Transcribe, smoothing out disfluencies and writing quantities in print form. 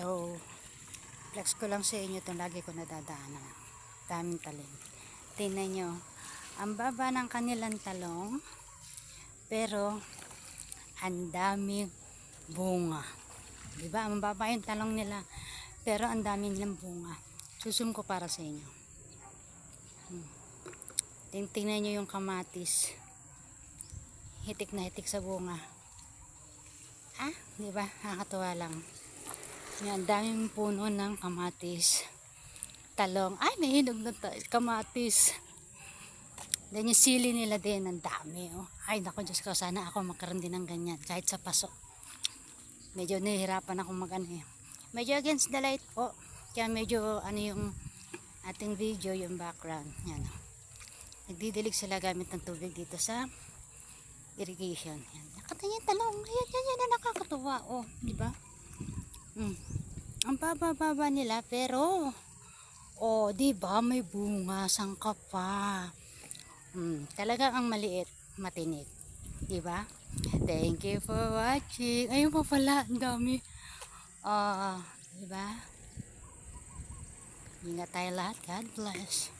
Hello. Flex ko lang sa inyo itong lagi ko nadadaanan. Daming talong. Tingnan nyo. Ang baba ng kanilang talong. Pero, ang daming bunga. Diba? Ang baba yung talong nila. Pero, ang daming nilang bunga. Susum ko para sa inyo. Tingnan nyo yung kamatis. Hitik na hitik sa bunga. Ah, diba? Nakakatuwa lang. Yan, daming puno ng kamatis. Talong. Ay, may hinog na kamatis. Then yung sili nila din, ang dami. Oh. Ay, naku, Diyos ko, sana ako magkaroon din ng ganyan. Kahit sa paso. Medyo nahihirapan ako mag-ano eh. Medyo against the light po. Kaya medyo ano yung ating video, yung background. Yan. Nagdidilig sila gamit ng tubig dito sa irrigation. Yan. Nakatingin talong. Yan, nakakatuwa. Oh, di ba? Ang baba-baba nila pero di ba may bunga sangka pa. Talagang ang maliit, matinik. Di ba? Thank you for watching. Ayun pa pala, ang dami. Di ba? Ingat tayo lahat. God bless.